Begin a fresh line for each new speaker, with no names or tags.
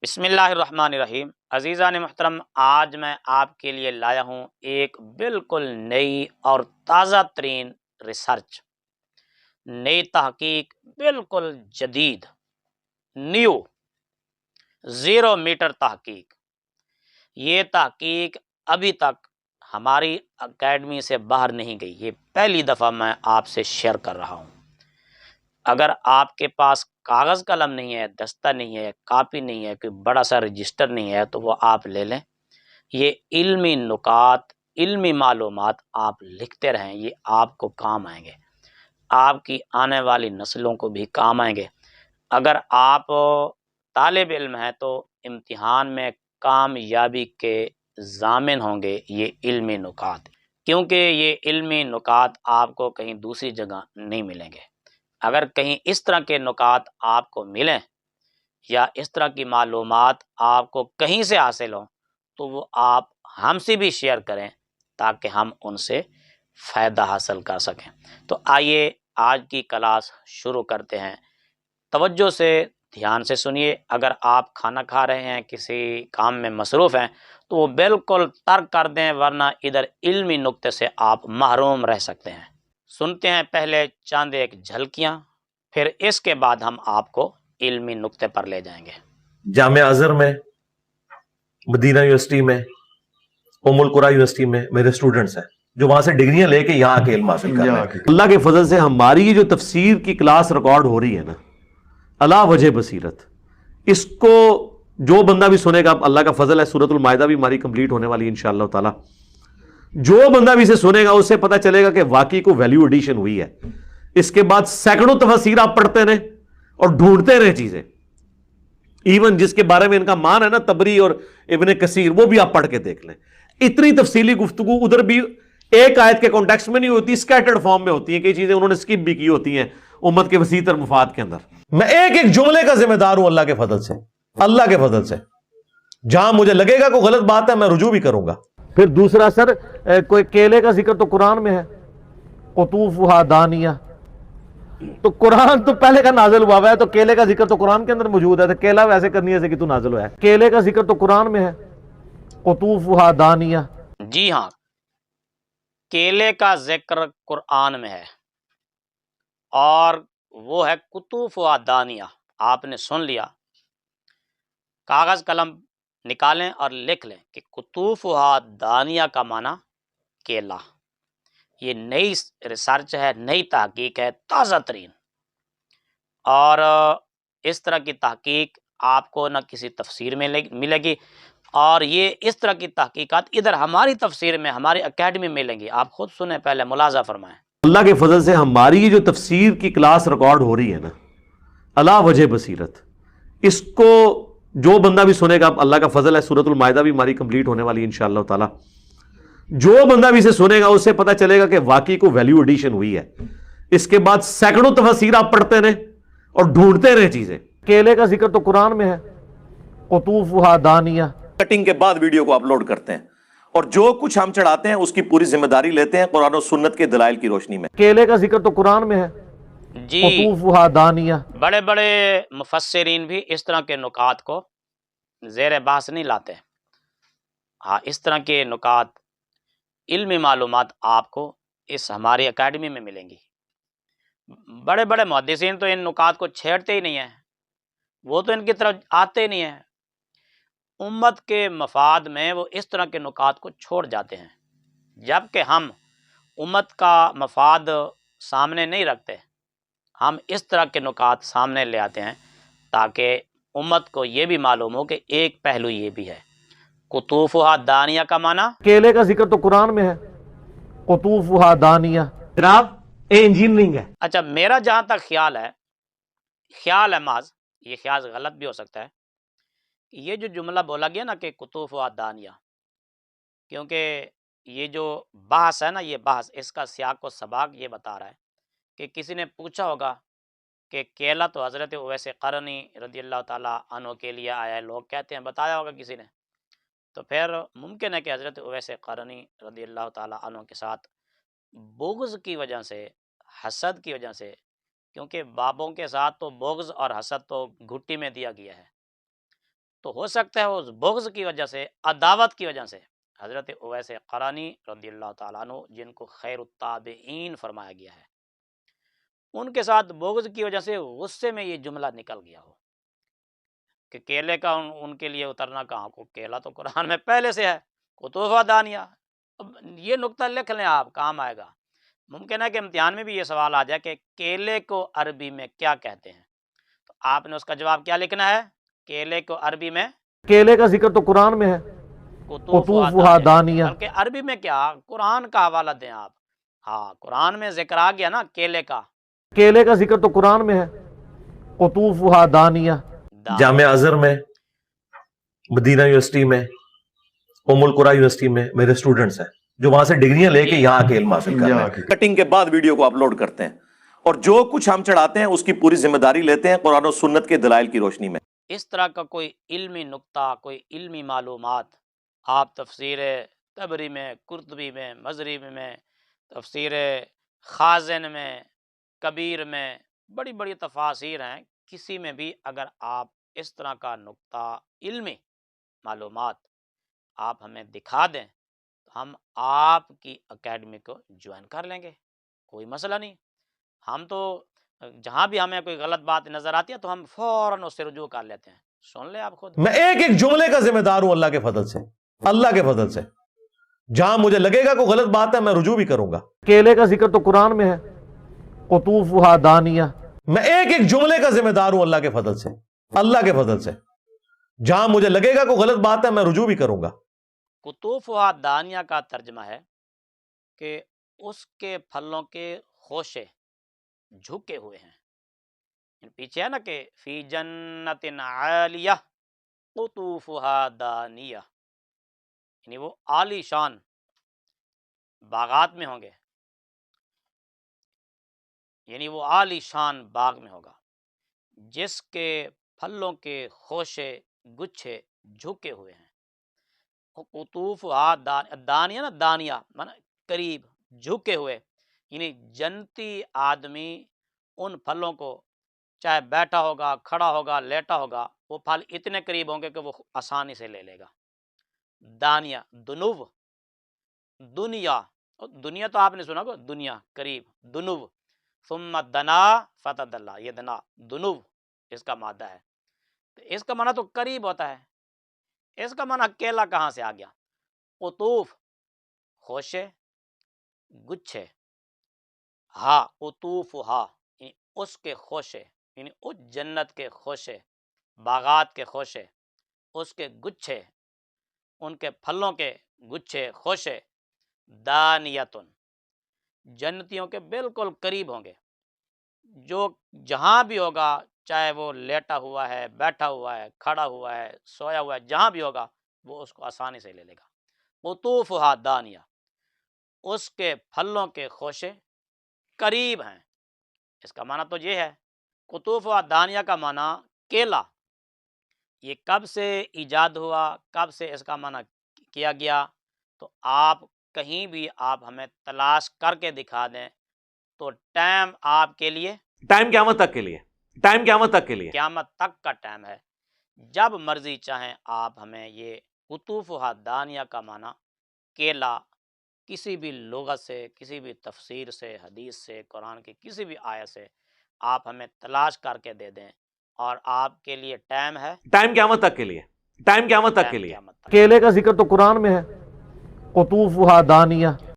بسم اللہ الرحمن الرحیم۔ عزیزان محترم، آج میں آپ کے لیے لایا ہوں ایک بالکل نئی اور تازہ ترین ریسرچ، نئی تحقیق، بالکل جدید، نیو، زیرو میٹر تحقیق۔ یہ تحقیق ابھی تک ہماری اکیڈمی سے باہر نہیں گئی، یہ پہلی دفعہ میں آپ سے شیئر کر رہا ہوں۔ اگر آپ کے پاس کاغذ قلم نہیں ہے، دستہ نہیں ہے، کاپی نہیں ہے، کوئی بڑا سا رجسٹر نہیں ہے تو وہ آپ لے لیں۔ یہ علمی نکات، علمی معلومات آپ لکھتے رہیں، یہ آپ کو کام آئیں گے، آپ کی آنے والی نسلوں کو بھی کام آئیں گے۔ اگر آپ طالب علم ہیں تو امتحان میں کامیابی کے ضامن ہوں گے یہ علمی نکات، کیونکہ یہ علمی نکات آپ کو کہیں دوسری جگہ نہیں ملیں گے۔ اگر کہیں اس طرح کے نکات آپ کو ملیں یا اس طرح کی معلومات آپ کو کہیں سے حاصل ہوں تو وہ آپ ہم سے بھی شیئر کریں تاکہ ہم ان سے فائدہ حاصل کر سکیں۔ تو آئیے آج کی کلاس شروع کرتے ہیں۔ توجہ سے، دھیان سے سنیے۔ اگر آپ کھانا کھا رہے ہیں، کسی کام میں مصروف ہیں تو وہ بالکل ترک کر دیں، ورنہ ادھر علمی نکتے سے آپ محروم رہ سکتے ہیں۔ سنتے ہیں پہلے چند ایک جھلکیاں، پھر اس کے بعد ہم آپ کو علمی نکتے پر لے جائیں گے۔
جامعہ ازہر میں، مدینہ یونیورسٹی میں، ام القریٰ یونیورسٹی میں میرے اسٹوڈنٹس ہیں جو وہاں سے ڈگریاں لے کے یہاں کے علم حاصل کر رہے ہیں۔ اللہ کے فضل سے ہماری یہ جو تفسیر کی کلاس ریکارڈ ہو رہی ہے نا، اللہ وجہ بصیرت، اس کو جو بندہ بھی سنے گا، اللہ کا فضل ہے، سورۃ المائدہ بھی ہماری کمپلیٹ ہونے والی ہے انشاءاللہ تعالی۔ جو بندہ بھی اسے سنے گا اس سے پتہ چلے گا کہ واقعی کو ویلیو ایڈیشن ہوئی ہے۔ اس کے بعد سینکڑوں تفاسیر آپ پڑھتے رہیں اور ڈھونڈتے رہیں چیزیں، ایون جس کے بارے میں ان کا مان ہے نا، تبری اور ابن کثیر، وہ بھی آپ پڑھ کے دیکھ لیں۔ اتنی تفصیلی گفتگو ادھر بھی ایک آیت کے کانٹیکسٹ میں نہیں ہوتی، اسکیٹرڈ فارم میں ہوتی ہیں، کئی چیزیں انہوں نے اسکپ بھی کی ہوتی ہیں امت کے وسیع تر مفاد کے اندر۔ میں ایک ایک جملے کا ذمہ دار ہوں اللہ کے فضل سے، اللہ کے فضل سے۔ جہاں مجھے لگے گا کوئی غلط بات ہے میں رجوع بھی کروں گا۔ پھر دوسرا سر، کوئی کیلے کا ذکر تو قرآن میں ہے، قطوفھا دانیہ، تو قرآن تو پہلے کا نازل ہوا ہے، تو کیلے کا ذکر تو قرآن کے اندر موجود ہے، تو کیلا ویسے کرنی ہے کہ تو نازل ہوا ہے۔ کیلے کا ذکر تو قرآن میں ہے، قطوفھا دانیہ۔
جی ہاں، کیلے کا ذکر قرآن میں ہے، اور وہ ہے قطوف و دانیہ۔ آپ نے سن لیا، کاغذ قلم نکالیں اور لکھ لیں کہ قطوف و دانیہ کا معنی کیلا۔ یہ نئی ریسرچ ہے، نئی تحقیق ہے، تازہ ترین، اور اس طرح کی تحقیق آپ کو نہ کسی تفسیر میں ملے گی، اور یہ اس طرح کی تحقیقات ادھر ہماری تفسیر میں، ہماری اکیڈمی میں ملیں گی۔ آپ خود سنیں، پہلے ملاحظہ فرمائیں۔
اللہ کے فضل سے ہماری یہ جو تفسیر کی کلاس ریکارڈ ہو رہی ہے نا، اللہ وجہ بصیرت، اس کو جو بندہ بھی سنے گا، اللہ کا فضل ہے، سورۃ المائدہ بھی ہماری کمپلیٹ ہونے والی ہے انشاءاللہ تعالی۔ جو بندہ بھی اسے سنے گا اس سے پتہ چلے گا کہ واقعی کو ویلیو ایڈیشن ہوئی ہے۔ اس کے بعد سینکڑوں تفاسیر آپ پڑھتے رہیں اور ڈھونڈتے رہیں چیزیں۔ کیلے کا ذکر تو قرآن میں ہے، قطوفھا دانیہ۔ کٹنگ کے بعد ویڈیو کو اپلوڈ کرتے ہیں، اور جو کچھ ہم چڑھاتے ہیں اس کی پوری ذمہ داری لیتے ہیں قرآن و سنت کے دلائل کی روشنی میں۔ کیلے کا ذکر تو قرآن میں ہے،
جی،
قطوفھا دانیہ۔
بڑے بڑے مفسرین بھی اس طرح کے نکات کو زیر بحث نہیں لاتے۔ ہاں، اس طرح کے نکات، علمی معلومات آپ کو اس ہماری اکیڈمی میں ملیں گی۔ بڑے بڑے محدثین تو ان نکات کو چھیڑتے ہی نہیں ہیں، وہ تو ان کی طرف آتے ہی نہیں ہیں۔ امت کے مفاد میں وہ اس طرح کے نکات کو چھوڑ جاتے ہیں، جبکہ ہم امت کا مفاد سامنے نہیں رکھتے، ہم اس طرح کے نکات سامنے لے آتے ہیں تاکہ امت کو یہ بھی معلوم ہو کہ ایک پہلو یہ بھی ہے۔ قطوفھا دانیہ کا معنی،
کیلے کا ذکر تو قرآن میں ہے، قطوفھا دانیہ۔ جناب یہ انجینئرنگ ہے۔
اچھا، میرا جہاں تک خیال ہے محض، یہ خیال غلط بھی ہو سکتا ہے، یہ جو جملہ بولا گیا نا کہ قطوفھا دانیہ، کیونکہ یہ جو بحث ہے نا، یہ بحث، اس کا سیاق و سباق یہ بتا رہا ہے کہ کسی نے پوچھا ہوگا کہ کیلا تو حضرت اویس قرنی رضی اللہ تعالیٰ عنہ کے لیے آیا ہے، لوگ کہتے ہیں، بتایا ہوگا کسی نے، تو پھر ممکن ہے کہ حضرت اویس قرنی رضی اللہ تعالیٰ عنہ کے ساتھ بغض کی وجہ سے، حسد کی وجہ سے، کیونکہ بابوں کے ساتھ تو بغض اور حسد تو گھٹی میں دیا گیا ہے، تو ہو سکتا ہے اس بغض کی وجہ سے، عداوت کی وجہ سے حضرت اویس قرنی رضی اللہ تعالیٰ عنہ، جن کو خیر التابعین فرمایا گیا ہے، ان کے ساتھ بغض کی وجہ سے غصے میں یہ جملہ نکل گیا ہو کہ کیلے کا ان کے لیے اترنا کہاں کو، کیلا تو قرآن میں پہلے سے ہے، قطوفہ دانیہ۔ اب یہ نقطہ لکھ لیں آپ، کام آئے گا۔ ممکن ہے کہ امتحان میں بھی یہ سوال آ جائے کہ کیلے کو عربی میں کیا کہتے ہیں، تو آپ نے اس کا جواب کیا لکھنا ہے؟ کیلے کو عربی میں
کیلے کا ذکر تو قرآن میں ہے، قطوفہا دانیہ،
بلکہ عربی میں کیا، قرآن کا حوالہ دیں آپ۔ ہاں، قرآن میں ذکر آ گیا نا کیلے کا،
کیلے کا ذکر تو قرآن میں ہے، قطوفہا دانیہ۔ جامعہ ازہر میں، مدینہ یونیورسٹی میں، ام القریٰ یونیورسٹی میں میرے اسٹوڈنٹس ہیں جو وہاں سے ڈگریاں لے کے یہاں آ کے علم حاصل کر رہے ہیں۔ کٹنگ کے بعد ویڈیو کو اپلوڈ کرتے ہیں اور جو کچھ ہم چڑھاتے ہیں اس کی پوری ذمہ داری لیتے ہیں قرآن و سنت کے دلائل کی روشنی میں۔
اس طرح کا کوئی علمی نقطہ، کوئی علمی معلومات آپ تفسیر طبری میں، قرطبی میں، مزری میں، تفسیر خازن میں، کبیر میں، بڑی بڑی تفاسیر ہیں، کسی میں بھی اگر آپ اس طرح کا نقطہ علمی معلومات آپ ہمیں دکھا دیں تو ہم آپ کی اکیڈمی کو جوائن کر لیں گے، کوئی مسئلہ نہیں۔ ہم تو جہاں بھی ہمیں کوئی غلط بات نظر آتی ہے تو ہم فوراً اس سے رجوع کر لیتے ہیں، سن لیں آپ خود۔
میں ایک ایک جملے کا ذمہ دار ہوں اللہ کے فضل سے، اللہ کے فضل سے۔ جہاں مجھے لگے گا کوئی غلط بات ہے میں رجوع بھی کروں گا۔ کیلے کا ذکر تو قرآن میں ہے، قطوفہا دانیہ۔ میں ایک ایک جملے کا ذمہ دار ہوں اللہ کے فضل سے، اللہ کے فضل سے۔ جہاں مجھے لگے گا کوئی غلط بات ہے میں رجوع بھی کروں گا۔
قطوفہا دانیہ کا ترجمہ ہے کہ اس کے پھلوں کے خوشے جھکے ہوئے ہیں۔ پیچھے ہے نا کہ فی جنت عالیہ قطوفہا دانیہ، یعنی وہ عالی شان باغات میں ہوں گے، یعنی وہ عالی شان باغ میں ہوگا جس کے پھلوں کے خوشے گچھے جھکے ہوئے ہیں۔ قطوفہا دانیہ نا، دانیہ مانا قریب، جھکے ہوئے، یعنی جنتی آدمی ان پھلوں کو چاہے بیٹھا ہوگا، کھڑا ہوگا، لیٹا ہوگا، وہ پھل اتنے قریب ہوں گے کہ وہ آسانی سے لے لے گا۔ دانیہ، دنو، دنیا، دنیا تو آپ نے سنا کو، دنیا قریب، دنو، ثم دنا فتدلا، یہ دنا دنو اس کا مادہ ہے، تو اس کا معنی تو قریب ہوتا ہے، اس کا معنی کیلا کہاں سے آ گیا؟ قطوف خوشے، گچھے، ہا قطوفہا یعنی اس کے خوشے، یعنی اس جنت کے خوشے، باغات کے خوشے، اس کے گچھے، ان کے پھلوں کے گچھے، خوشے، دانیتن، جنتیوں کے بالکل قریب ہوں گے، جو جہاں بھی ہوگا، چاہے وہ لیٹا ہوا ہے، بیٹھا ہوا ہے، کھڑا ہوا ہے، سویا ہوا ہے، جہاں بھی ہوگا وہ اس کو آسانی سے لے لے گا۔ قطوفہا دانیہ، اس کے پھلوں کے خوشے قریب ہیں، اس کا معنی تو یہ ہے۔ قطوفہا دانیہ کا معنی کیلا، یہ کب سے ایجاد ہوا، کب سے اس کا معنی کیا گیا، تو آپ کہیں بھی آپ ہمیں تلاش کر کے دکھا دیں تو ٹائم آپ کے لیے،
ٹائم قیامت تک کے لیے، ٹائم قیامت تک کے لیے،
قیامت تک کا ٹائم ہے، جب مرضی چاہیں آپ ہمیں یہ قطوفہا دانیہ کا معنی کیلا کسی بھی لغت سے، کسی بھی تفسیر سے، حدیث سے، قرآن کی کسی بھی آیت سے آپ ہمیں تلاش کر کے دے دیں، اور آپ کے لیے ٹائم ہے،
ٹائم قیامت تک کے لیے، ٹائم قیامت تک کے
ٹائم
لیے۔
قیامت تک۔
کیلے کا ذکر تو قرآن میں ہے، قطوفہا دانیہ۔